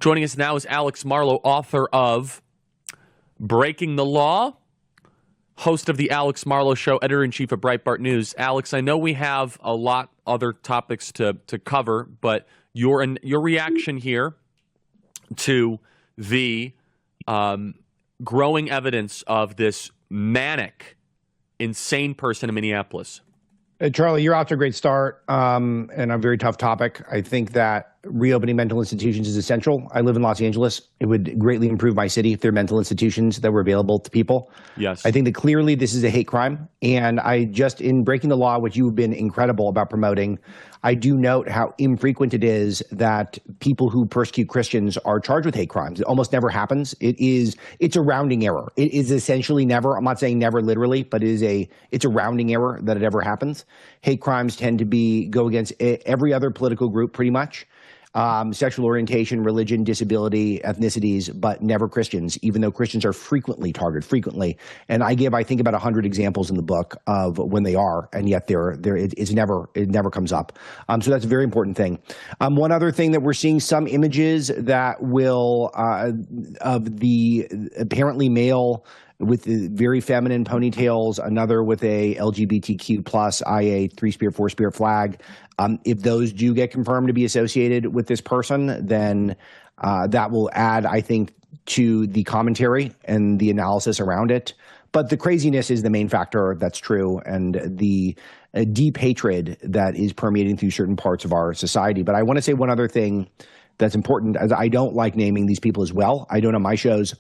Joining us now is Alex Marlow, author of Breaking the Law, host of the Alex Marlow Show, editor-in-chief of Breitbart News. Alex, I know we have a lot other topics to cover, but your reaction here to the growing evidence of this manic, insane person in Minneapolis. Charlie, you're off to a great start and a very tough topic. I think that reopening mental institutions is essential. I live in Los Angeles. It would greatly improve my city if there are mental institutions that were available to people. Yes. I think that clearly this is a hate crime. And in Breaking the Law, which you've been incredible about promoting, I do note how infrequent it is that people who persecute Christians are charged with hate crimes. It almost never happens. It's a rounding error. It is essentially never, I'm not saying never literally, but it's a rounding error that it ever happens. Hate crimes tend to go against every other political group pretty much. Sexual orientation, religion, disability, ethnicities, but never Christians, even though Christians are frequently targeted. And I think about 100 examples in the book of when they are, and yet it never comes up. So that's a very important thing. One other thing that we're seeing some images that will, of the apparently male with the very feminine ponytails, another with a LGBTQ plus IA 3-spirit, 4-spirit flag. If those do get confirmed to be associated with this person, then that will add, I think, to the commentary and the analysis around it. But the craziness is the main factor that's true, and the deep hatred that is permeating through certain parts of our society. But I want to say one other thing that's important, as I don't like naming these people as well. I don't on my shows.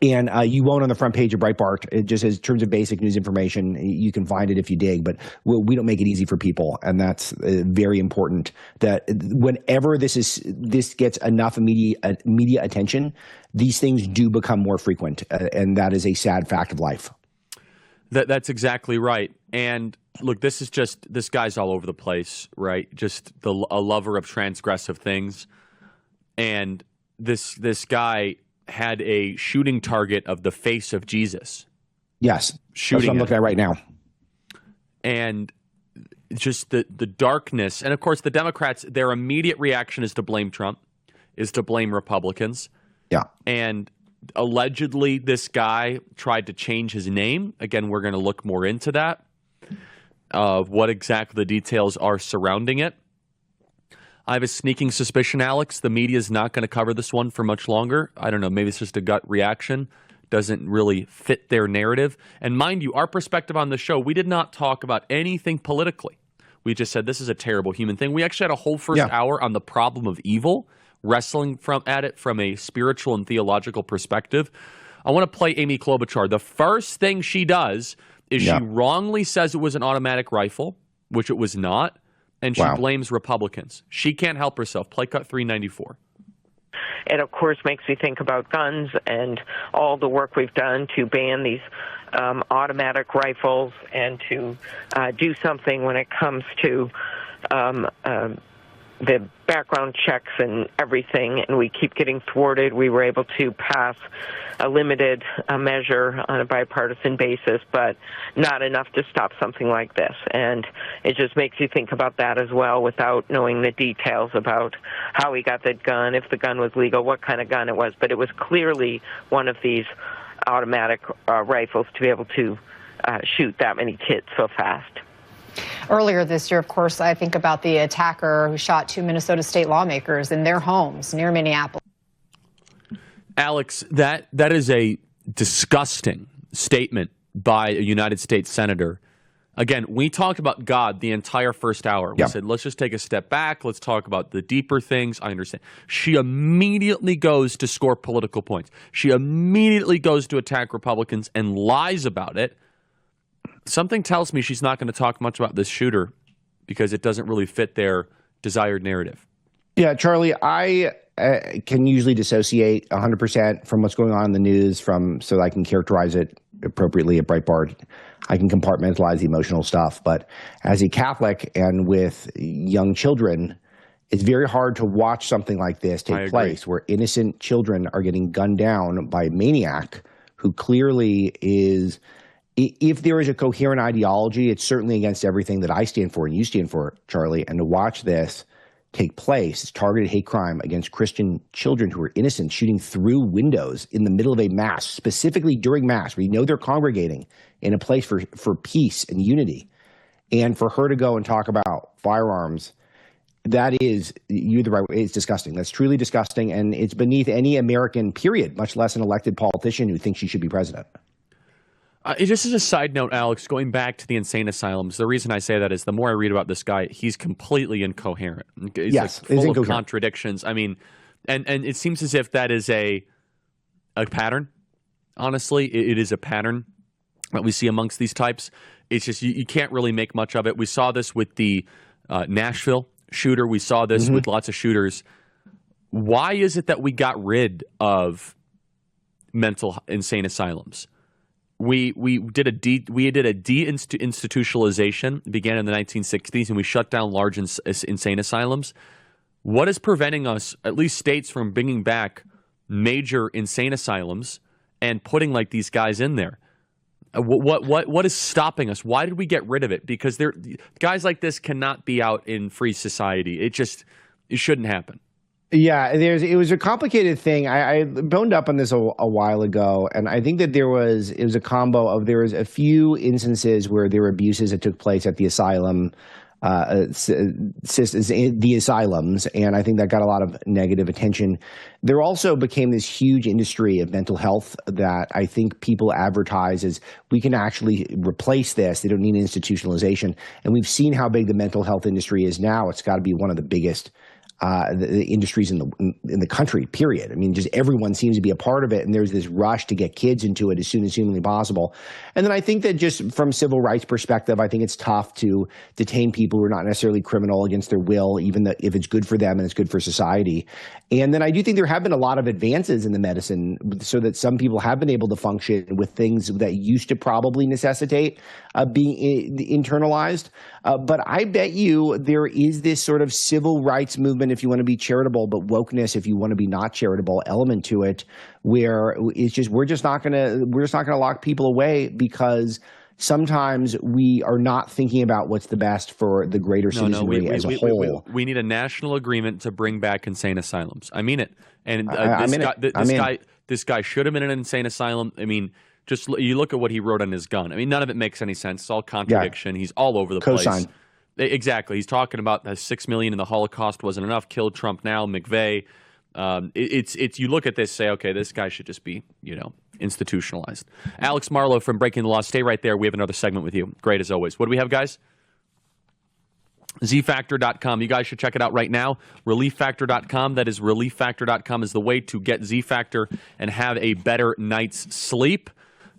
And you won't on the front page of Breitbart. It just says, in terms of basic news information, you can find it if you dig, but we don't make it easy for people. And that's very important, that whenever this gets enough media attention, these things do become more frequent. And that is a sad fact of life. That's exactly right. And look, this guy's all over the place, right? Just a lover of transgressive things. And this guy had a shooting target of the face of Jesus. Yes. That's what I'm looking at right now. And just the darkness. And of course, the Democrats, their immediate reaction is to blame Trump, is to blame Republicans. Yeah. And allegedly, this guy tried to change his name. Again, we're going to look more into that, of what exactly the details are surrounding it. I have a sneaking suspicion, Alex, the media is not going to cover this one for much longer. I don't know, maybe it's just a gut reaction. Doesn't really fit their narrative. And mind you, our perspective on the show, we did not talk about anything politically. We just said this is a terrible human thing. We actually had a whole first hour on the problem of evil, wrestling at it from a spiritual and theological perspective. I want to play Amy Klobuchar. The first thing she does is she wrongly says it was an automatic rifle, which it was not. And she blames Republicans. She can't help herself. Play cut 394. It, of course, makes me think about guns and all the work we've done to ban these automatic rifles and to do something when it comes to the background checks and everything, and we keep getting thwarted. We were able to pass a limited measure on a bipartisan basis, but not enough to stop something like this. And it just makes you think about that as well without knowing the details about how he got that gun, if the gun was legal, what kind of gun it was. But it was clearly one of these automatic rifles to be able to shoot that many kids so fast. Earlier this year, of course, I think about the attacker who shot 2 Minnesota state lawmakers in their homes near Minneapolis. Alex, that is a disgusting statement by a United States senator. Again, we talked about God the entire first hour. We said, let's just take a step back. Let's talk about the deeper things. I understand. She immediately goes to score political points. She immediately goes to attack Republicans and lies about it. Something tells me she's not going to talk much about this shooter because it doesn't really fit their desired narrative. Yeah, Charlie, I can usually dissociate 100% from what's going on in the news so that I can characterize it appropriately at Breitbart. I can compartmentalize the emotional stuff. But as a Catholic and with young children, it's very hard to watch something like this take place where innocent children are getting gunned down by a maniac who clearly is... If there is a coherent ideology, it's certainly against everything that I stand for and you stand for, Charlie. And to watch this take place. It's targeted hate crime against Christian children who are innocent, shooting through windows in the middle of a mass, specifically during mass. We know they're congregating in a place for peace and unity. And for her to go and talk about firearms, that is, you're the right way. It's disgusting. That's truly disgusting. And it's beneath any American, period, much less an elected politician who thinks she should be president. Just as a side note, Alex, going back to the insane asylums, the reason I say that is the more I read about this guy, he's completely incoherent. He's yes, like full of contradictions. I mean, and it seems as if that is a pattern. Honestly, it is a pattern that we see amongst these types. It's just you can't really make much of it. We saw this with the Nashville shooter. We saw this with lots of shooters. Why is it that we got rid of mental insane asylums? We did a deinstitutionalization, began in the 1960s, and we shut down large insane asylums. What is preventing us, at least states, from bringing back major insane asylums and putting like these guys in there? What is stopping us? Why did we get rid of it? Because guys like this cannot be out in free society. It shouldn't happen. Yeah, it was a complicated thing. I boned up on this a while ago, and I think that it was a combo of there was a few instances where there were abuses that took place at the asylum, the asylums, and I think that got a lot of negative attention. There also became this huge industry of mental health that I think people advertise as we can actually replace this. They don't need institutionalization, and we've seen how big the mental health industry is now. It's got to be one of the biggest the industries in the country, period. I mean, just everyone seems to be a part of it, and there's this rush to get kids into it as soon as humanly possible. And then I think that just from civil rights perspective, I think it's tough to detain people who are not necessarily criminal against their will, even if it's good for them and it's good for society. And then I do think there have been a lot of advances in the medicine so that some people have been able to function with things that used to probably necessitate being internalized. But I bet you there is this sort of civil rights movement, if you want to be charitable, but wokeness, if you want to be not charitable, element to it, where it's just we're just not gonna lock people away because sometimes we are not thinking about what's the best for the greater citizenry as a whole. We need a national agreement to bring back insane asylums. I mean it. And this guy should have been in an insane asylum. I mean, just you look at what he wrote on his gun. I mean, none of it makes any sense. It's all contradiction. Yeah. He's all over the place. Exactly. He's talking about the 6 million in the Holocaust wasn't enough. Kill Trump now. McVeigh. It's you look at this, say, okay, this guy should just be, institutionalized. Alex Marlow from Breaking the Law. Stay right there. We have another segment with you. Great as always. What do we have, guys? ZFactor.com. You guys should check it out right now. ReliefFactor.com. That is ReliefFactor.com is the way to get Z-Factor and have a better night's sleep.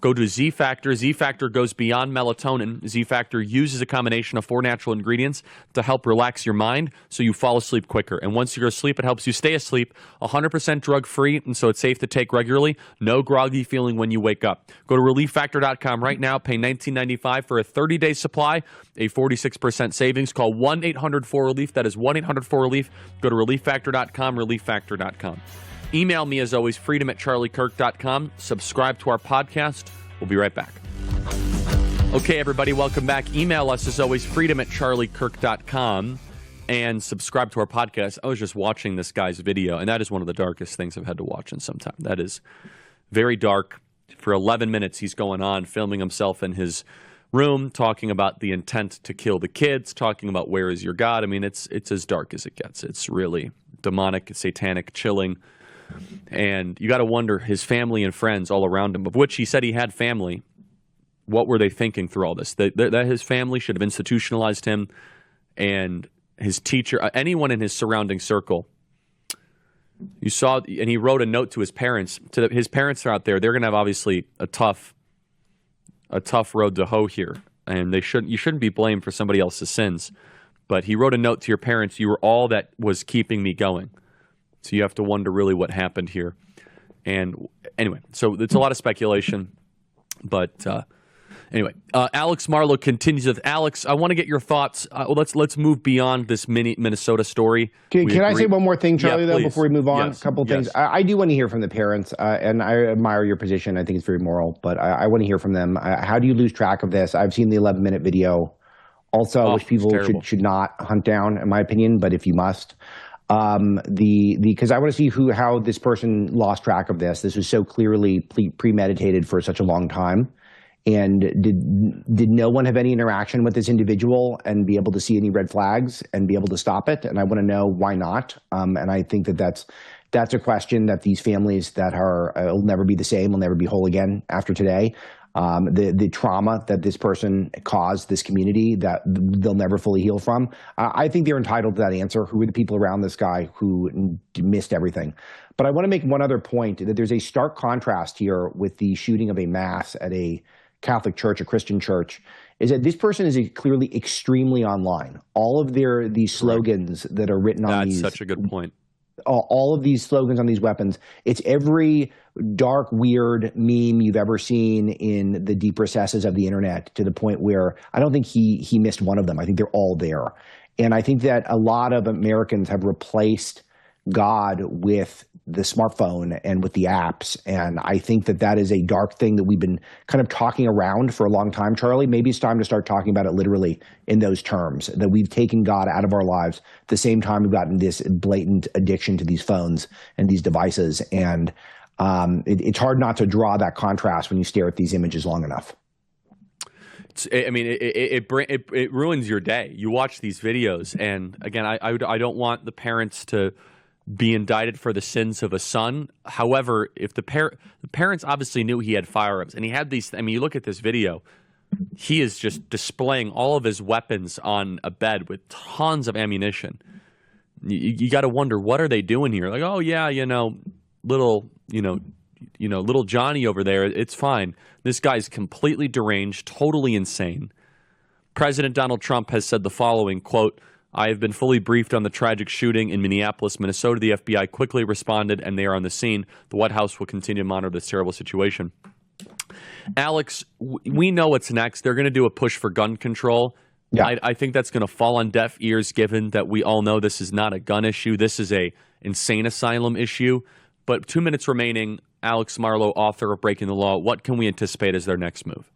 Go to Z-Factor. Z-Factor goes beyond melatonin. Z-Factor uses a combination of 4 natural ingredients to help relax your mind so you fall asleep quicker. And once you go to sleep, it helps you stay asleep. 100% drug-free, and so it's safe to take regularly. No groggy feeling when you wake up. Go to ReliefFactor.com right now. Pay $19.95 for a 30-day supply, a 46% savings. Call 1-800-4RELIEF. That is 1-800-4RELIEF. Go to ReliefFactor.com, ReliefFactor.com. Email me, as always, freedom@charliekirk.com. Subscribe to our podcast. We'll be right back. Okay, everybody, welcome back. Email us, as always, freedom@charliekirk.com, and subscribe to our podcast. I was just watching this guy's video, and that is one of the darkest things I've had to watch in some time. That is very dark. For 11 minutes, he's going on, filming himself in his room, talking about the intent to kill the kids, talking about where is your God. I mean, it's as dark as it gets. It's really demonic, satanic, chilling. And you got to wonder, his family and friends all around him, of which he said he had family, what were they thinking through all this? That his family should have institutionalized him, and his teacher, anyone in his surrounding circle. You saw, and he wrote a note to his parents. His parents are out there. They're going to have, obviously, a tough road to hoe here, and you shouldn't be blamed for somebody else's sins. But he wrote a note to your parents. You were all that was keeping me going. So you have to wonder really what happened here. And anyway, so it's a lot of speculation. But anyway, Alex Marlow continues with Alex. I want to get your thoughts. Let's move beyond this Minnesota story. Can I say one more thing, Charlie, though, please. before we move on? Yes. A couple of things. I do want to hear from the parents, and I admire your position. I think it's very moral, but I want to hear from them. How do you lose track of this? I've seen the 11-minute video also, which people should not hunt down, in my opinion. But if you must, because I want to see how this person lost track of this. This was so clearly premeditated for such a long time. And did no one have any interaction with this individual and be able to see any red flags and be able to stop it? And I want to know why not. And I think that's a question that these families that will never be the same, will never be whole again after today. The trauma that this person caused this community that they'll never fully heal from. I think they're entitled to that answer. Who are the people around this guy who missed everything? But I want to make one other point, that there's a stark contrast here with the shooting of a mass at a Catholic church, a Christian church, is that this person is clearly extremely online. All of these slogans that are written on these. That's such a good point. All of these slogans on these weapons, it's every dark, weird meme you've ever seen in the deep recesses of the internet, to the point where I don't think he missed one of them. I think they're all there. And I think that a lot of Americans have replaced God with the smartphone and with the apps. And I think that is a dark thing that we've been kind of talking around for a long time, Charlie. Maybe it's time to start talking about it literally in those terms, that we've taken God out of our lives at the same time we've gotten this blatant addiction to these phones and these devices. And it's hard not to draw that contrast when you stare at these images long enough. It ruins your day. You watch these videos, and again, I don't want the parents to be indicted for the sins of a son. However, if the parents obviously knew he had firearms, and he had these. I mean, you look at this video, he is just displaying all of his weapons on a bed with tons of ammunition. You got to wonder, what are they doing here? Like, oh yeah, little Johnny over there, it's fine. This guy's completely deranged, totally insane. President Donald Trump has said the following, quote, "I have been fully briefed on the tragic shooting in Minneapolis, Minnesota. The FBI quickly responded, and they are on the scene. The White House will continue to monitor this terrible situation." Alex, we know what's next. They're going to do a push for gun control. Yeah. I think that's going to fall on deaf ears, given that we all know this is not a gun issue. This is a insane asylum issue. But 2 minutes remaining. Alex Marlow, author of Breaking the Law. What can we anticipate as their next move?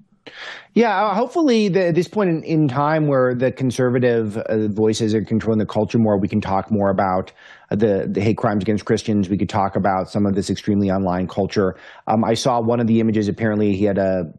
Yeah, hopefully at this point in time where the conservative voices are controlling the culture more, we can talk more about the hate crimes against Christians. We could talk about some of this extremely online culture. I saw one of the images. Apparently, he had a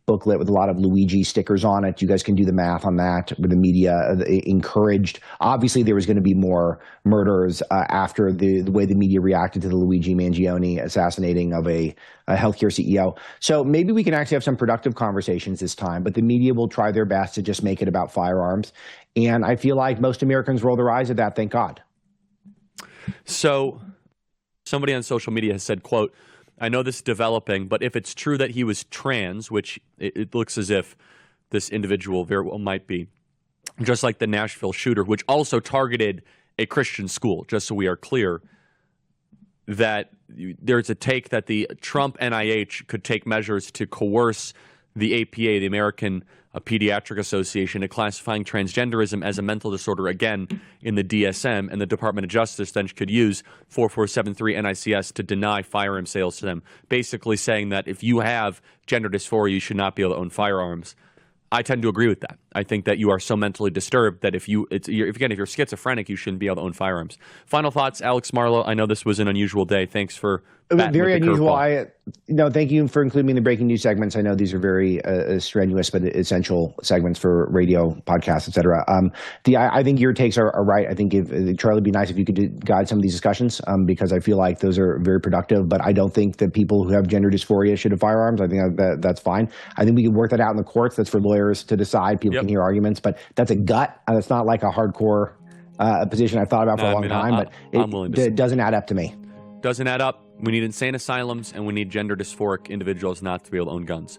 booklet with a lot of Luigi stickers on it. You guys can do the math on that, where the media encouraged. Obviously, there was going to be more murders after the way the media reacted to the Luigi Mangione assassinating of a healthcare CEO. So maybe we can actually have some productive conversations this time, but the media will try their best to just make it about firearms. And I feel like most Americans roll their eyes at that, thank God. So somebody on social media has said, quote, "I know this is developing, but if it's true that he was trans, which it looks as if this individual very well might be, just like the Nashville shooter, which also targeted a Christian school, just so we are clear, that there's a take that the Trump NIH could take measures to coerce the APA, the American Pediatric Association, to classifying transgenderism as a mental disorder, again, in the DSM, and the Department of Justice then could use 4473 NICS to deny firearm sales to them, basically saying that if you have gender dysphoria, you should not be able to own firearms. I tend to agree with that. I think that you are so mentally disturbed that if you're schizophrenic, you shouldn't be able to own firearms. Final thoughts, Alex Marlow. I know this was an unusual day. Thanks for very unusual. Thank you for including me in the breaking news segments. I know these are very strenuous but essential segments for radio, podcasts, etc. I think your takes are right. I think if Charlie, it'd be nice if you could guide some of these discussions because I feel like those are very productive. But I don't think that people who have gender dysphoria should have firearms. I think that's fine. I think we can work that out in the courts. That's for lawyers to decide. People can hear arguments, but that's a gut. That's not like a hardcore position I've thought about for a long time. But it doesn't add up to me. Doesn't add up. We need insane asylums, and we need gender dysphoric individuals not to be able to own guns.